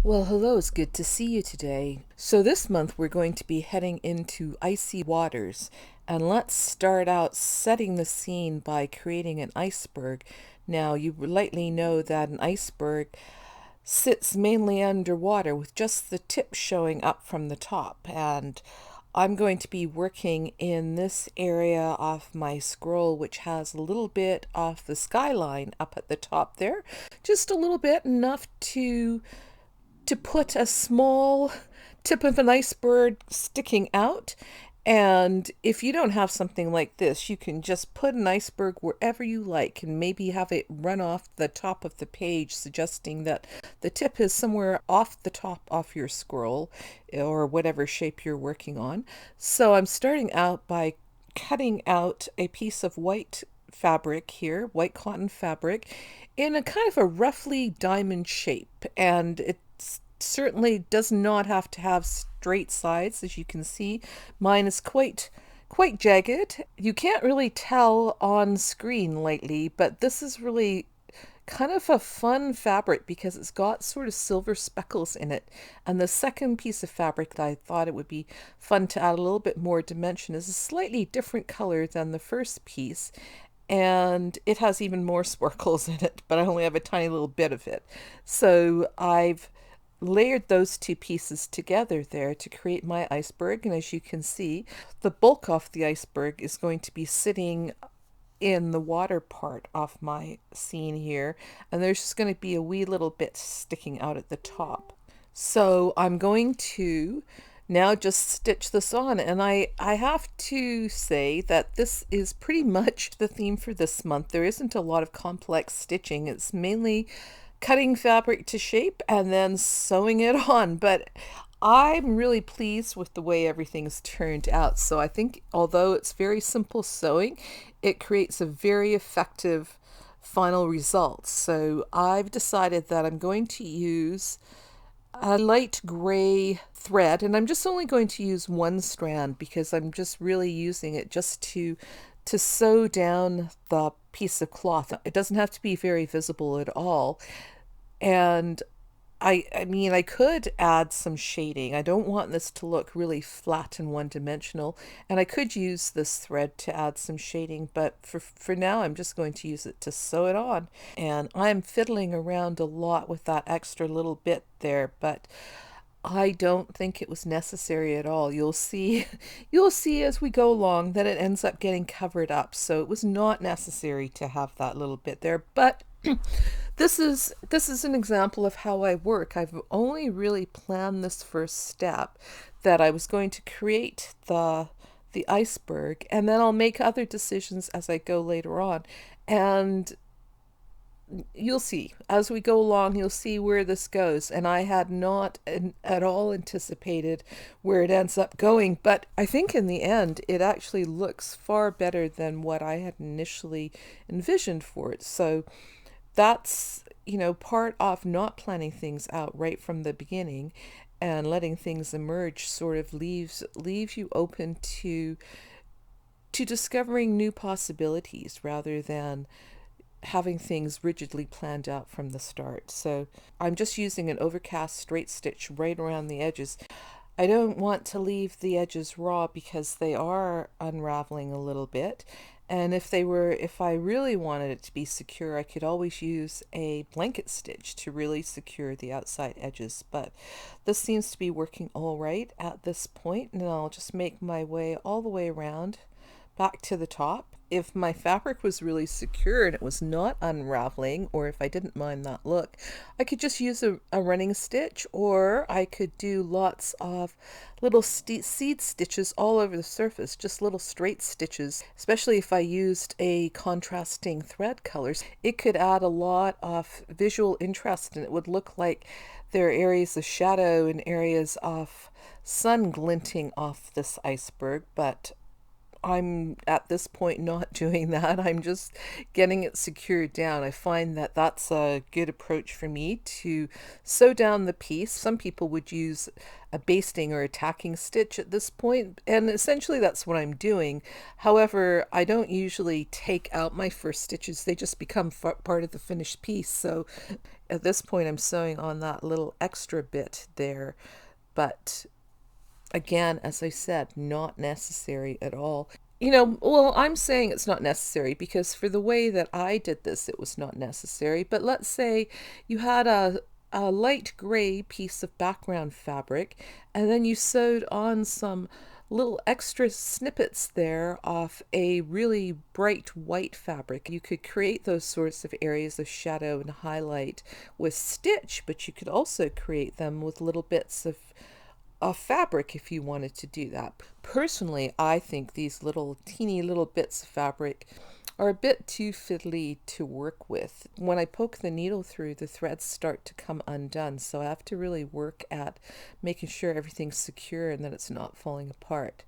Well, hello, it's good to see you today. So, this month we're going to be heading into icy waters, and let's start out setting the scene by creating an iceberg. Now, you likely know that an iceberg sits mainly underwater with just the tip showing up from the top, and I'm going to be working in this area of my scroll, which has a little bit of the skyline up at the top there, just a little bit, enough to put a small tip of an iceberg sticking out. And if you don't have something like this, you can just put an iceberg wherever you like and maybe have it run off the top of the page, suggesting that the tip is somewhere off the top of your scroll or whatever shape you're working on. So I'm starting out by cutting out a piece of white fabric here, white cotton fabric, in a kind of a roughly diamond shape. And it certainly does not have to have straight sides. As you can see, mine is quite jagged. You can't really tell on screen lately, but this is really kind of a fun fabric because it's got sort of silver speckles in it. And the second piece of fabric that I thought it would be fun to add a little bit more dimension is a slightly different color than the first piece, and it has even more sparkles in it, but I only have a tiny little bit of it. So I've layered those two pieces together there to create my iceberg. And as you can see, the bulk of the iceberg is going to be sitting in the water part of my scene here, and there's just going to be a wee little bit sticking out at the top. So I'm going to now just stitch this on, and I have to say that this is pretty much the theme for this month. There isn't a lot of complex stitching. It's mainly cutting fabric to shape and then sewing it on. But I'm really pleased with the way everything's turned out. So I think although it's very simple sewing, it creates a very effective final result. So I've decided that I'm going to use a light gray thread, and I'm just only going to use one strand because I'm just really using it just to sew down the piece of cloth. It doesn't have to be very visible at all. And I mean, I could add some shading. I don't want this to look really flat and one-dimensional, and I could use this thread to add some shading, but for now I'm just going to use it to sew it on. And I'm fiddling around a lot with that extra little bit there, but I don't think it was necessary at all. You'll see you'll see as we go along that it ends up getting covered up. So it was not necessary to have that little bit there, but this is an example of how I work. I've only really planned this first step, that I was going to create the iceberg, and then I'll make other decisions as I go later on. And you'll see as we go along, you'll see where this goes. And I had not at all anticipated where it ends up going, but I think in the end it actually looks far better than what I had initially envisioned for it. So that's, part of not planning things out right from the beginning and letting things emerge sort of leaves you open to discovering new possibilities rather than having things rigidly planned out from the start. So I'm just using an overcast straight stitch right around the edges. I don't want to leave the edges raw because they are unraveling a little bit. And if I really wanted it to be secure, I could always use a blanket stitch to really secure the outside edges. But this seems to be working all right at this point, and I'll just make my way all the way around back to the top. If my fabric was really secure and it was not unraveling, or if I didn't mind that look, I could just use a running stitch, or I could do lots of little seed stitches all over the surface, just little straight stitches, especially if I used a contrasting thread colors. It could add a lot of visual interest, and it would look like there are areas of shadow and areas of sun glinting off this iceberg. But I'm at this point not doing that. I'm just getting it secured down. I find that that's a good approach for me to sew down the piece. Some people would use a basting or a tacking stitch at this point, and essentially that's what I'm doing. However, I don't usually take out my first stitches. They just become part of the finished piece. So at this point I'm sewing on that little extra bit there. But again, as I said, not necessary at all. Well, I'm saying it's not necessary because for the way that I did this, it was not necessary. But let's say you had a light gray piece of background fabric and then you sewed on some little extra snippets there off a really bright white fabric. You could create those sorts of areas of shadow and highlight with stitch, but you could also create them with little bits of fabric if you wanted to do that. Personally, I think these little teeny little bits of fabric are a bit too fiddly to work with. When I poke the needle through, the threads start to come undone, so I have to really work at making sure everything's secure and that it's not falling apart.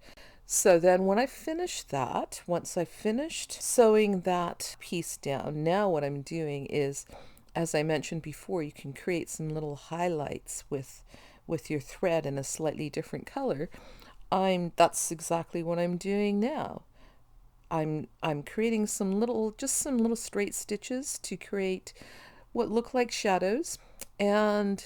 So then when I finished that, once I finished sewing that piece down, now what I'm doing is, as I mentioned before, you can create some little highlights with your thread in a slightly different color. That's exactly what I'm doing now. I'm creating some little straight stitches to create what look like shadows, and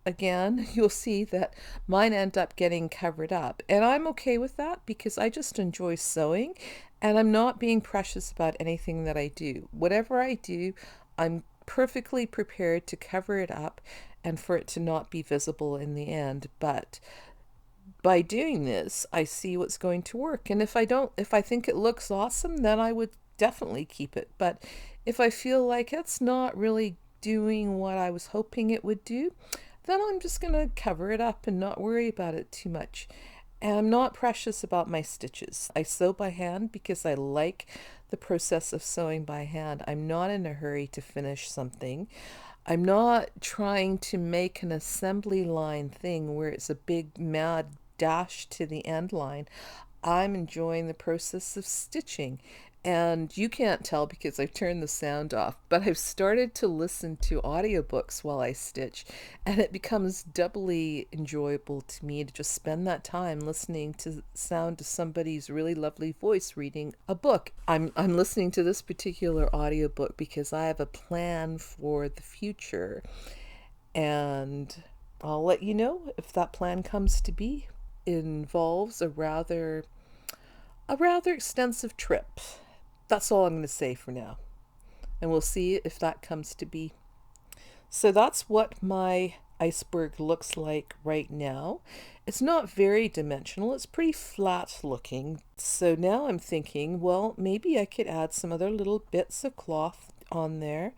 again you'll see that mine end up getting covered up, and I'm okay with that because I just enjoy sewing and I'm not being precious about anything that I do. Whatever I do, I'm perfectly prepared to cover it up and for it to not be visible in the end. But by doing this, I see what's going to work. And if I think it looks awesome, then I would definitely keep it. But if I feel like it's not really doing what I was hoping it would do, then I'm just going to cover it up and not worry about it too much. And I'm not precious about my stitches. I sew by hand because I like the process of sewing by hand. I'm not in a hurry to finish something. I'm not trying to make an assembly line thing where it's a big mad dash to the end line. I'm enjoying the process of stitching. And you can't tell because I've turned the sound off, but I've started to listen to audiobooks while I stitch, and it becomes doubly enjoyable to me to just spend that time listening to the sound of somebody's really lovely voice reading a book. I'm listening to this particular audiobook because I have a plan for the future, and I'll let you know if that plan comes to be. It involves a rather extensive trip. That's all I'm going to say for now. And we'll see if that comes to be. So that's what my iceberg looks like right now. It's not very dimensional. It's pretty flat looking. So now I'm thinking, well, maybe I could add some other little bits of cloth on there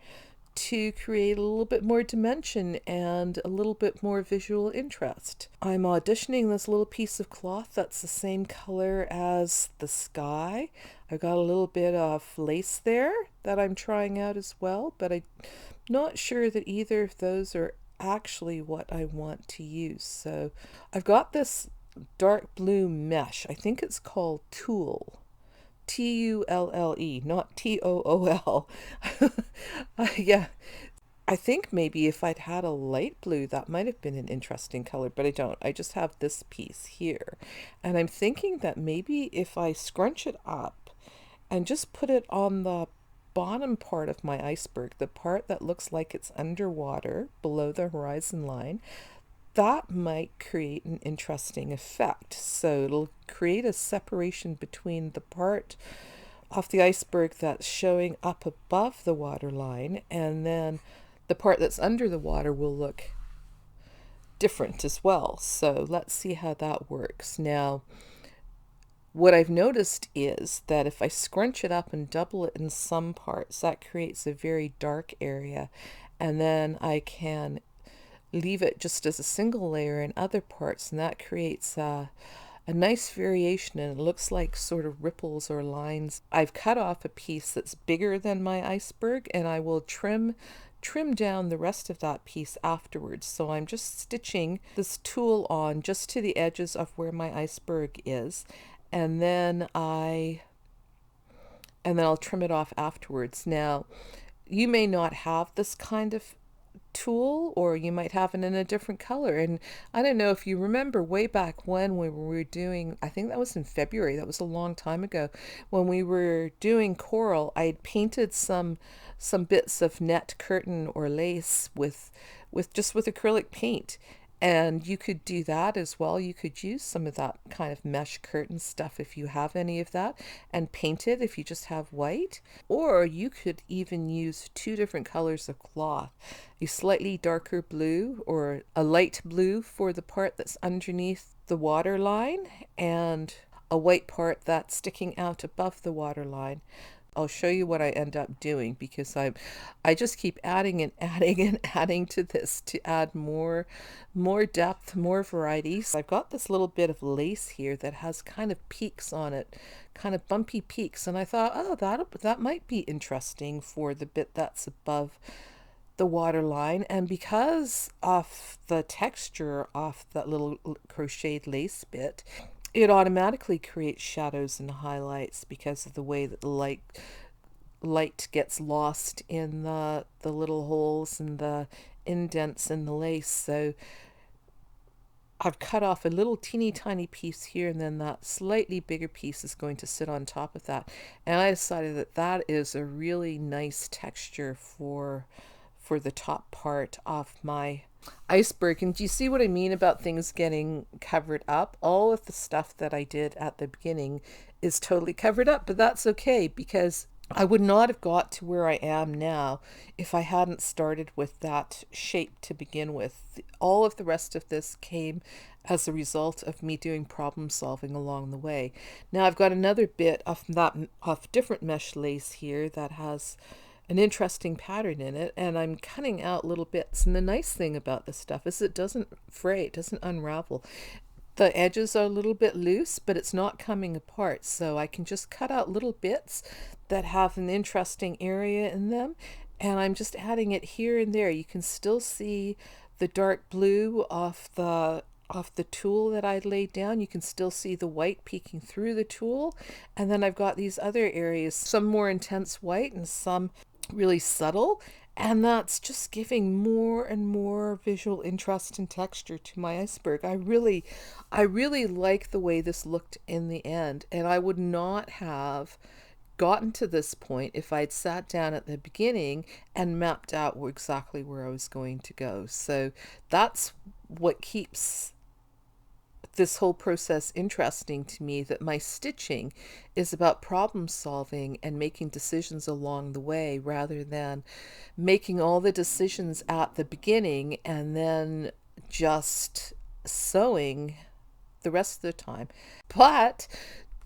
to create a little bit more dimension and a little bit more visual interest. I'm auditioning this little piece of cloth that's the same color as the sky. I've got a little bit of lace there that I'm trying out as well, but I'm not sure that either of those are actually what I want to use. So I've got this dark blue mesh. I think it's called tulle. Tulle, not Tool. Yeah, I think maybe if I'd had a light blue, that might have been an interesting color, but I don't. I just have this piece here. And I'm thinking that maybe if I scrunch it up and just put it on the bottom part of my iceberg, the part that looks like it's underwater below the horizon line, that might create an interesting effect. So it'll create a separation between the part of the iceberg that's showing up above the waterline, and then the part that's under the water will look different as well. So let's see how that works. Now, what I've noticed is that if I scrunch it up and double it in some parts, that creates a very dark area, and then I can leave it just as a single layer in other parts, and that creates a nice variation, and it looks like sort of ripples or lines. I've cut off a piece that's bigger than my iceberg, and I will trim down the rest of that piece afterwards. So I'm just stitching this tulle on just to the edges of where my iceberg is, and then I'll trim it off afterwards. Now, you may not have this kind of tool, or you might have it in a different color. And I don't know if you remember way back when we were doing, I think that was in February, that was a long time ago, when we were doing coral, I had painted some bits of net curtain or lace with just with acrylic paint. And you could do that as well. You could use some of that kind of mesh curtain stuff if you have any of that, and paint it if you just have white. Or you could even use two different colors of cloth, a slightly darker blue or a light blue for the part that's underneath the water line, and a white part that's sticking out above the water line. I'll show you what I end up doing, because I just keep adding and adding and adding to this to add more depth, more varieties. I've got this little bit of lace here that has kind of peaks on it, kind of bumpy peaks, and I thought, oh, that might be interesting for the bit that's above the water line. And because of the texture of that little crocheted lace bit, it automatically creates shadows and highlights because of the way that the light gets lost in the little holes and the indents in the lace. So I've cut off a little teeny tiny piece here, and then that slightly bigger piece is going to sit on top of that. And I decided that that is a really nice texture for the top part of my iceberg. And do you see what I mean about things getting covered up? All of the stuff that I did at the beginning is totally covered up, but that's okay, because I would not have got to where I am now if I hadn't started with that shape to begin with. All of the rest of this came as a result of me doing problem solving along the way. Now I've got another bit of different mesh lace here that has an interesting pattern in it, and I'm cutting out little bits. And the nice thing about this stuff is it doesn't fray, it doesn't unravel. The edges are a little bit loose, but it's not coming apart, so I can just cut out little bits that have an interesting area in them, and I'm just adding it here and there. You can still see the dark blue off the tool that I laid down. You can still see the white peeking through the tool, and then I've got these other areas, some more intense white and some really subtle, and that's just giving more and more visual interest and texture to my iceberg. I really like the way this looked in the end, and I would not have gotten to this point if I'd sat down at the beginning and mapped out exactly where I was going to go. So that's what keeps this whole process interesting to me, that my stitching is about problem solving and making decisions along the way, rather than making all the decisions at the beginning and then just sewing the rest of the time. But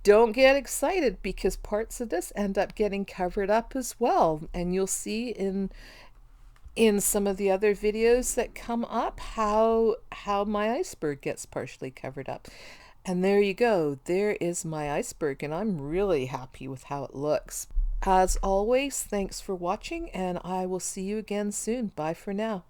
don't get excited, because parts of this end up getting covered up as well, and you'll see in some of the other videos that come up how my iceberg gets partially covered up. And there you go, there is my iceberg, and I'm really happy with how it looks. As always, thanks for watching, and I will see you again soon. Bye for now.